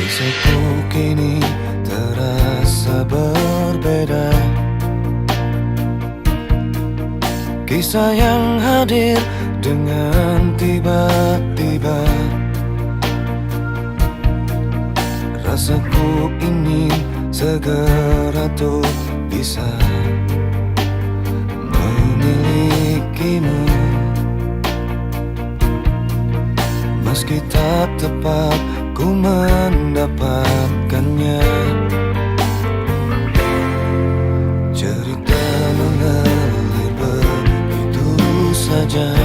Kisahku kini terasa berbeda. Kisah yang hadir dengan tiba-tiba. Rasaku ingin segera tuh bisa memilikimu, meski tak tepat ku mendapatkannya. Cerita mengalir begitu saja.